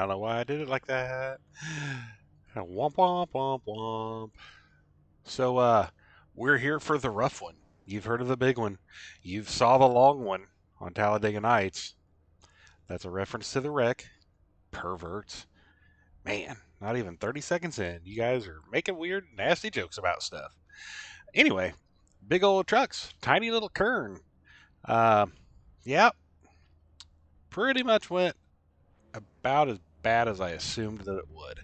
don't know why I did it like that. Womp womp womp womp. So we're here for the rough one. You've heard of the big one. You've saw the long one on Talladega Nights. That's a reference to the wreck. Perverts. Man, not even 30 seconds in. You guys are making weird, nasty jokes about stuff. Anyway, big old trucks. Tiny little Kern. Uh, yeah, pretty much went about as bad as I assumed that it would.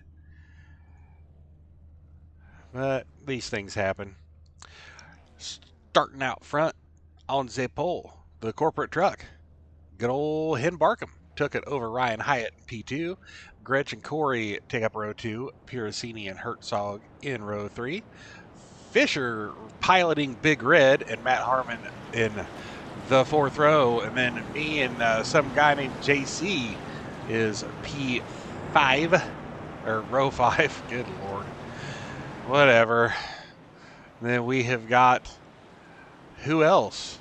But these things happen. Starting out front on the pole, the corporate truck. Good old Hen Barkham took it over Ryan Hyatt in P2. Gretch and Corey take up row 2. Piracini and Herzog in row 3. Fisher piloting Big Red and Matt Harmon in the 4th row. And then me and some guy named JC is P5, or row 5. Good Lord. Whatever. And then we have got, who else?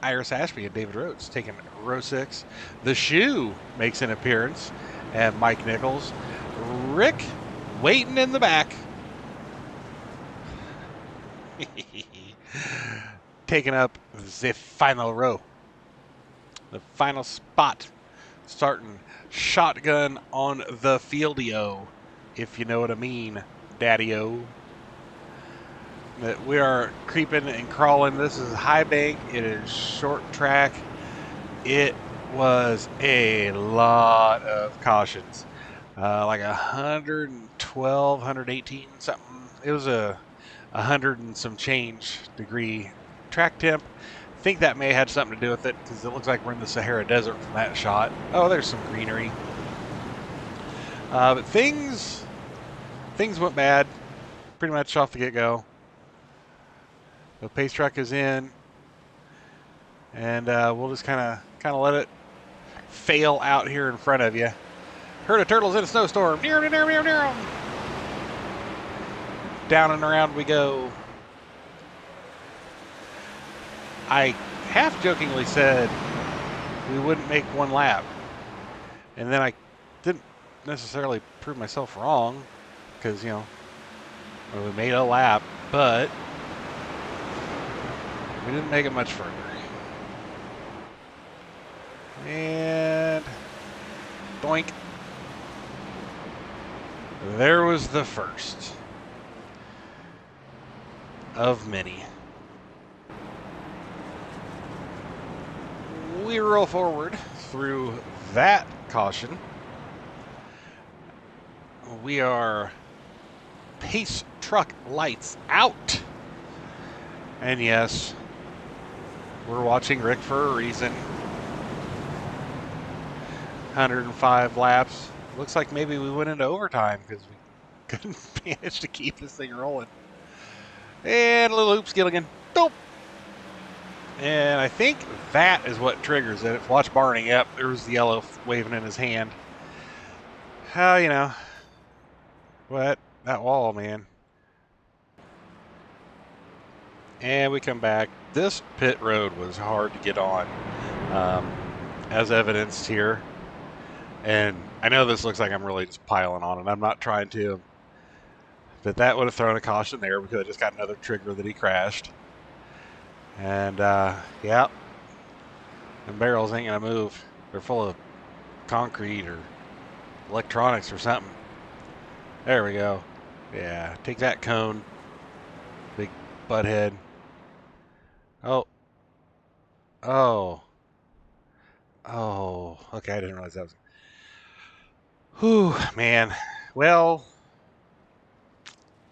Iris Ashby and David Rhodes taking row 6. The Shoe makes an appearance, and Mike Nichols. Rick waiting in the back. Taking up the final row. The final spot. Starting shotgun on the fieldio, if you know what I mean, daddy-o. That we are creeping and crawling. This is high bank. It is short track. It was a lot of cautions, like 112, 118 something. It was a 100 and some change degree track temp. I think that may have had something to do with it because it looks like we're in the Sahara Desert from that shot. Oh, there's some greenery. But things went bad pretty much off the get-go. The pace truck is in, and we'll just kind of let it fail out here in front of you. Herd of turtles in a snowstorm. Near. Down and around we go. I half jokingly said we wouldn't make one lap, and then I didn't necessarily prove myself wrong because, you know, we made a lap, but we didn't make it much further. And doink. There was the first of many. We roll forward through that caution. We are pace truck lights out. And yes, we're watching Rick for a reason. 105 laps. Looks like maybe we went into overtime because we couldn't manage to keep this thing rolling. And a little oops, Gilligan. Dope. And I think that is what triggers it. Watch Barney. Yep, there was the yellow waving in his hand. How, you know. What? That wall, man. And we come back. This pit road was hard to get on, as evidenced here. And I know this looks like I'm really just piling on it. I'm not trying to. But that would have thrown a caution there because I just got another trigger that he crashed. And, yeah. And barrels ain't going to move. They're full of concrete or electronics or something. There we go. Yeah, take that cone. Big butthead. Oh. Oh. Oh. Okay, I didn't realize that was... Whew, man. Well,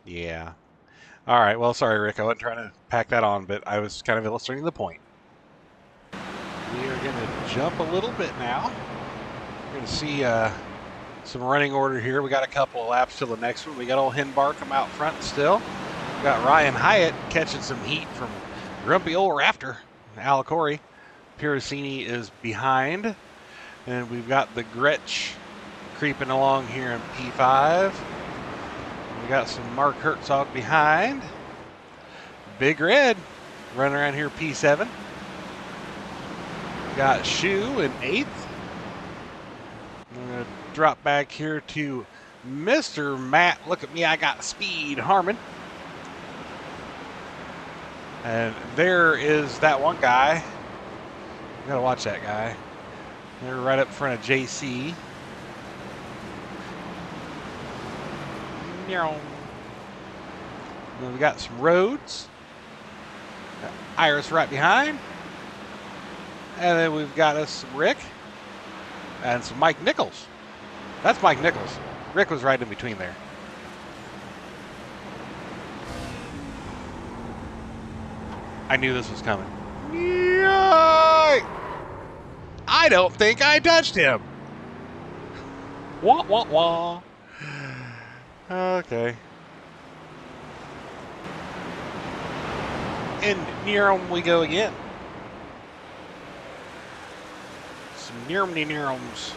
yeah. All right, well, sorry, Rick. I wasn't trying to pack that on, but I was kind of illustrating the point. We are going to jump a little bit now. We're going to see some running order here. We got a couple of laps till the next one. We got old Hen Barkham out front still. We got Ryan Hyatt catching some heat from grumpy old Rafter. Al Corey. Piracini is behind. And we've got the Gretsch creeping along here in P5. We got some Mark Herzog behind. Big Red running around here P7. Got Shoe in 8th. I'm going to drop back here to Mr. Matt. Look at me, I got speed, Harmon. And there is that one guy. You gotta watch that guy. They're right up in front of JC. Then we got some roads. Got Iris right behind. And then we've got us some Rick. And some Mike Nichols. That's Mike Nichols. Rick was right in between there. I knew this was coming. Yay! I don't think I touched him. Wah, wah, wah. Okay. And near him we go again. Some near-ums.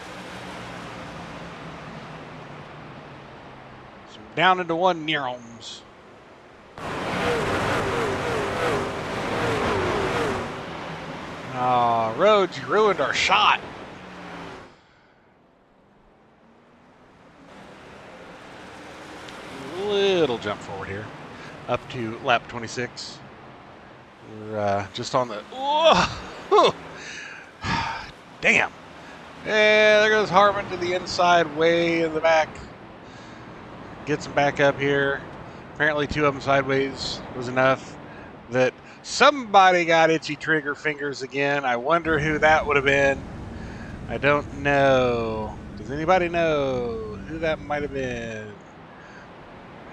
Some down into one near-ums. Oh, Rhodes, you ruined our shot. Little jump forward here. Up to lap 26. We're just on the... Whoa! Damn. Yeah, there goes Harmon to the inside, way in the back. Gets him back up here. Apparently 2 of them sideways was enough that somebody got itchy trigger fingers again. I wonder who that would have been. I don't know. Does anybody know who that might have been?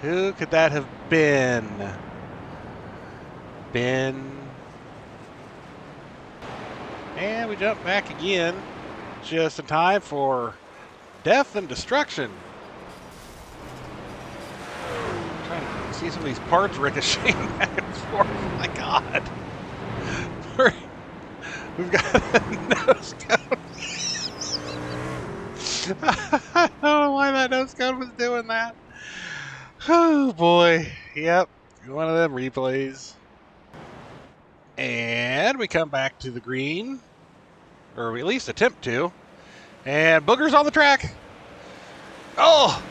Who could that have been? And we jump back again, just in time for death and destruction. I'm trying to see some of these parts ricocheting back and forth. Oh my God. We've got a nose cone. I don't know why that nose cone was doing that. Oh boy. Yep. One of them replays. And we come back to the green. Or we at least attempt to. And Booger's on the track. Oh!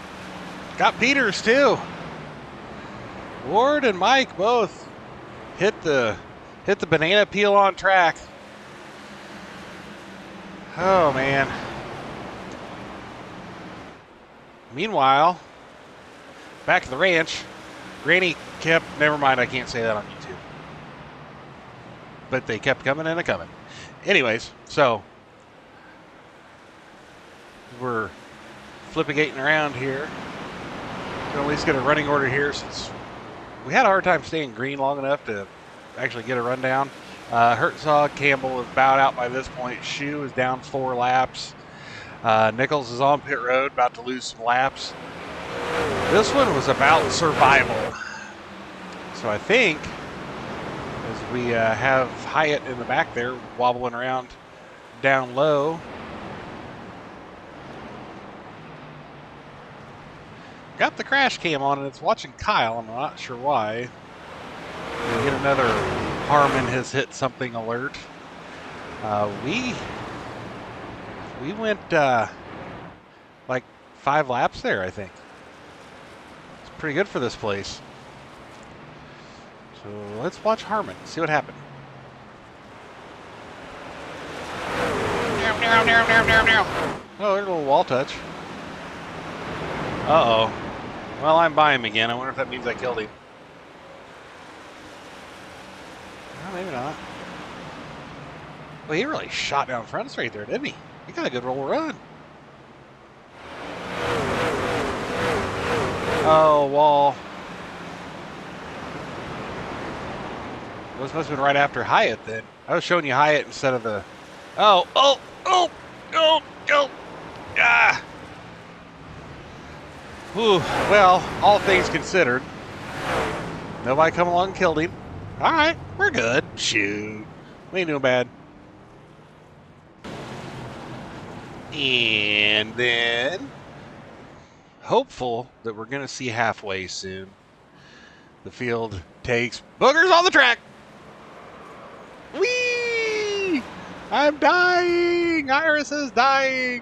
Got Peters too. Ward and Mike both hit the banana peel on track. Oh man. Meanwhile, back at the ranch, Granny kept, never mind, I can't say that on YouTube. But they kept coming and a-coming. Anyways, so we're flippigating around here. We'll at least get a running order here since we had a hard time staying green long enough to actually get a rundown. Herzog, Campbell is about out by this point. Shoe is down 4 laps. Nichols is on pit road, about to lose some laps. This one was about survival. So I think as we have Hyatt in the back there wobbling around down low. Got the crash cam on and it's watching Kyle. I'm not sure why. We get another Harmon has hit something alert. We went like 5 laps there, I think. It's pretty good for this place. So let's watch Harmon, see what happened. Oh, there's a little wall touch. Uh-oh. Well, I'm by him again. I wonder if that means I killed him. Well, maybe not. Well, he really shot down front straight there, didn't he? He got a good roll run. Oh, wall. This must have been right after Hyatt then. I was showing you Hyatt instead of the... Oh. Ah. Whew. Well, all things considered, nobody come along and killed him. All right, we're good. Shoot. We ain't doing bad. And then, hopeful that we're going to see halfway soon. The field takes Boogers on the track. Whee! I'm dying. Iris is dying.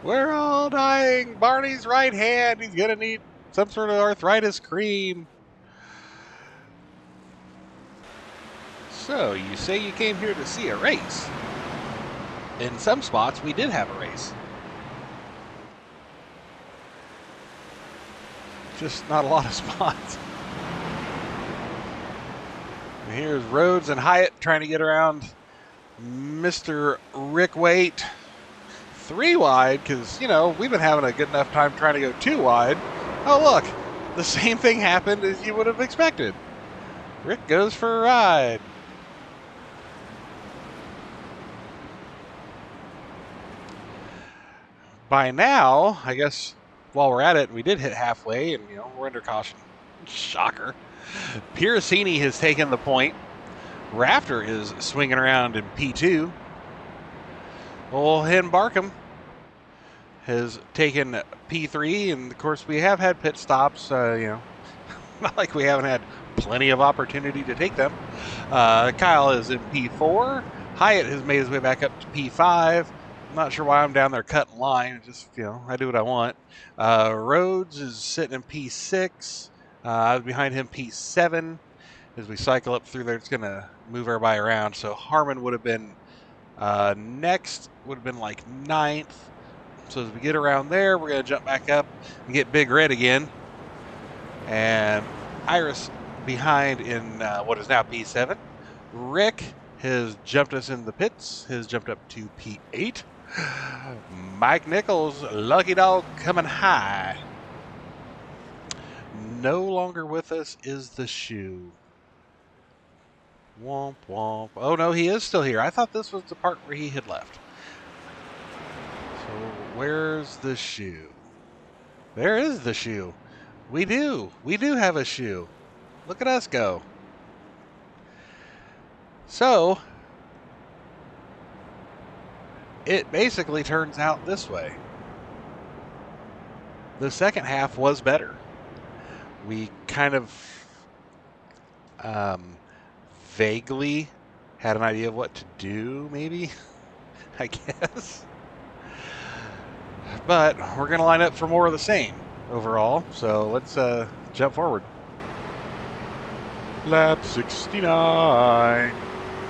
We're all dying. Barney's right hand. He's going to need some sort of arthritis cream. So, you say you came here to see a race. In some spots, we did have a race. Just not a lot of spots. And here's Rhodes and Hyatt trying to get around Mr. Rick Waite. 3 wide, because, you know, we've been having a good enough time trying to go 2 wide. Oh, look, the same thing happened as you would have expected. Rick goes for a ride. By now, I guess while we're at it, we did hit halfway, and, you know, we're under caution. Shocker. Piracini has taken the point. Rafter is swinging around in P2. Old Hen Barkham has taken P3, and of course we have had pit stops, you know, not like we haven't had plenty of opportunity to take them. Kyle is in P4. Hyatt has made his way back up to P5. I'm not sure why I'm down there cutting line. Just, you know, I do what I want. Rhodes is sitting in P6. I was behind him P7. As we cycle up through there, it's going to move everybody around. So Harmon would have been next, would have been like 9th. So as we get around there, we're going to jump back up and get Big Red again. And Iris behind in what is now P7. Rick has jumped us in the pits, has jumped up to P8. Mike Nichols, lucky dog, coming high. No longer with us is the shoe. Womp womp. Oh no, he is still here. I thought this was the part where he had left. So where's the shoe? There is the shoe. We do have a shoe. Look at us go. So it basically turns out this way. The second half was better. We kind of vaguely had an idea of what to do, maybe, I guess. But we're going to line up for more of the same overall. So let's jump forward. Lap 69.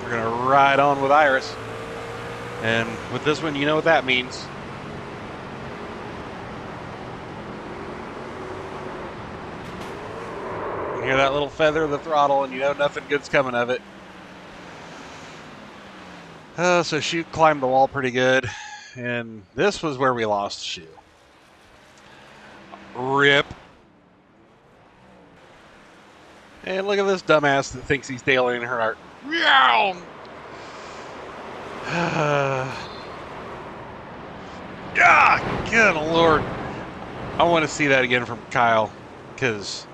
We're going to ride on with Iris. And with this one, you know what that means. You hear that little feather of the throttle, and you know nothing good's coming of it. So Shoe climbed the wall pretty good. And this was where we lost Shoe. Rip. And look at this dumbass that thinks he's tailing her art. Meow! Ah, good Lord. I want to see that again from Kyle. Because...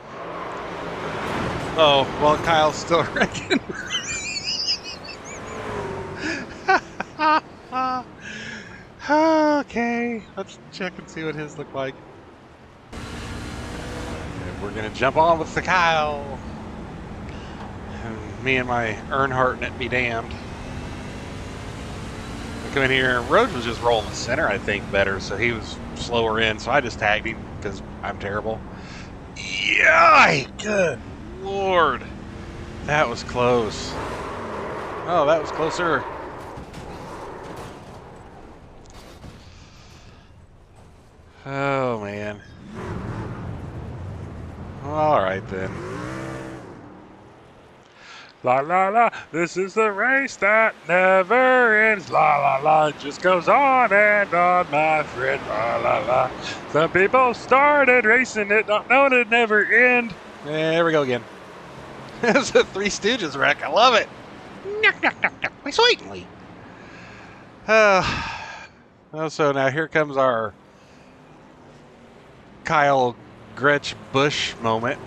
oh, well, Kyle's still wrecking. Okay, let's check and see what his look like. And we're going to jump on with the Kyle. And me and my Earnhardt net be damned. I come in here, Rhodes was just rolling the center, I think, better, so he was slower in, so I just tagged him because I'm terrible. Yeah, good Lord. That was close. Oh, that was closer. Oh, man. All right, then. La, la, la. This is the race that never ends. La, la, la. It just goes on and on, my friend. La, la, la. Some people started racing it, not knowing it'd never end. There we go again. It's a Three Stooges wreck. I love it. My sweetly. So now here comes our Kyle Gretsch Busch moment.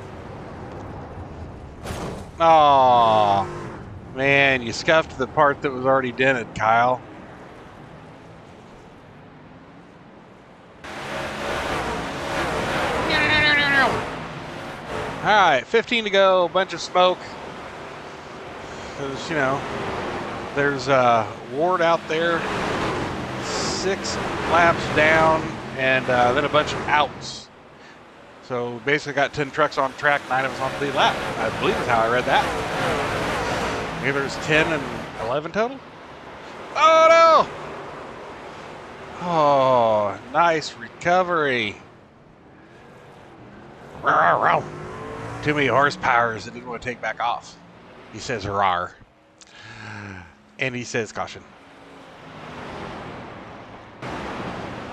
Aw, man, you scuffed the part that was already dented, Kyle. All right, 15 to go, bunch of smoke. Because, you know, there's Ward out there 6 laps down, and then a bunch of outs. So basically got 10 trucks on track, 9 of us on the lead lap. I believe is how I read that. Maybe there's 10 and 11 total? Oh no! Oh, nice recovery. Too many horsepowers that didn't want to take back off. He says rawr. And he says caution.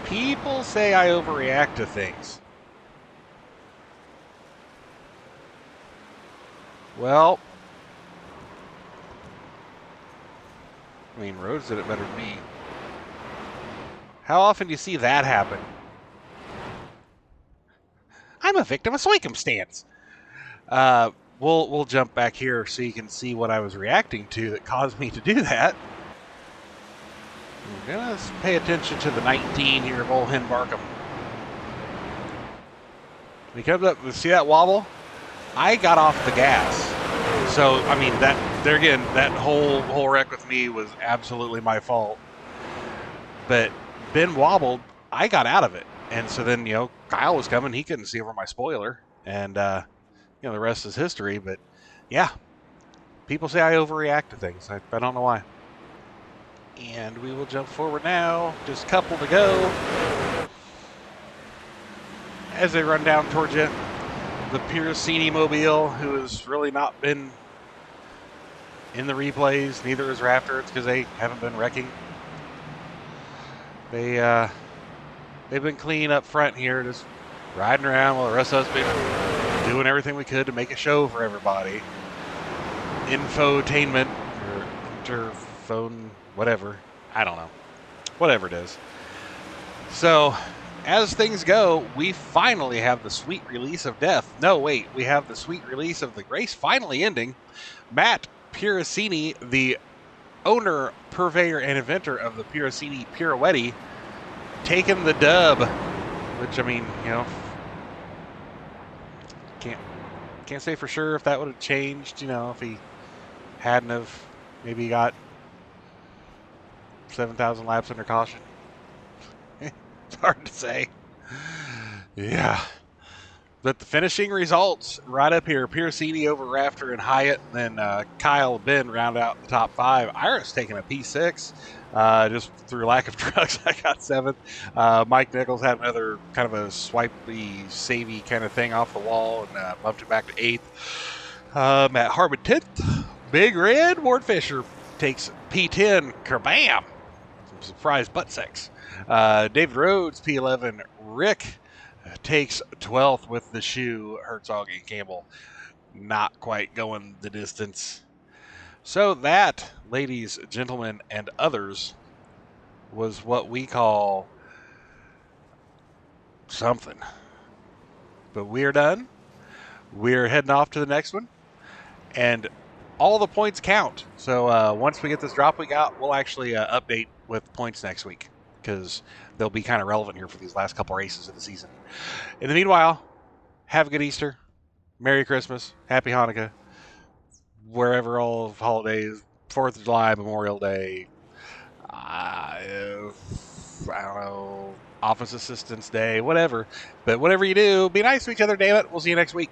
People say I overreact to things. Well, I mean, Rhodes did it better than me. How often do you see that happen? I'm a victim of circumstance. We'll jump back here so you can see what I was reacting to that caused me to do that. We're gonna pay attention to the 19 here of old Hen Barkham. When he comes up, see that wobble? I got off the gas. So, I mean, that whole wreck with me was absolutely my fault. But Ben wobbled, I got out of it. And so then, Kyle was coming, he couldn't see over my spoiler. And, the rest is history. But, yeah, people say I overreact to things. I don't know why. And we will jump forward now. Just a couple to go. As they run down towards you, the Piracini Mobile, who has really not been in the replays, neither is Raptor. It's because they haven't been wrecking. They've been clean up front here, just riding around while the rest of us been doing everything we could to make a show for everybody. Infotainment or interphone, whatever. I don't know. Whatever it is. So, as things go, we finally have the sweet release of death. No, wait. We have the sweet release of the race finally ending. Matt Piracini, the owner, purveyor, and inventor of the Piracini Pirouette, taking the dub. Which, I mean, can't say for sure if that would have changed, if he hadn't have maybe got 7,000 laps under caution. It's hard to say. Yeah. But the finishing results right up here. Piracini over Rafter and Hyatt. Then Kyle and Ben round out the top 5. Iris taking a P6. Just through lack of trucks, I got 7th. Mike Nichols had another kind of a swipey, savey kind of thing off the wall and bumped it back to 8th. Matt Harbin 10th. Big Red. Ward Fisher takes P10. Kerbam! Some surprise butt sex. David Rhodes, P11. Rick takes 12th with the shoe. Herzog and Campbell not quite going the distance. So that, ladies, gentlemen, and others, was what we call something. But we're done. We're heading off to the next one. And all the points count. So once we get this drop we got, we'll actually update with points next week, because they'll be kind of relevant here for these last couple races of the season. In the meanwhile, have a good Easter. Merry Christmas. Happy Hanukkah. Wherever all holidays, 4th of July, Memorial Day, I don't know, Office Assistance Day, whatever. But whatever you do, be nice to each other, damn it. We'll see you next week.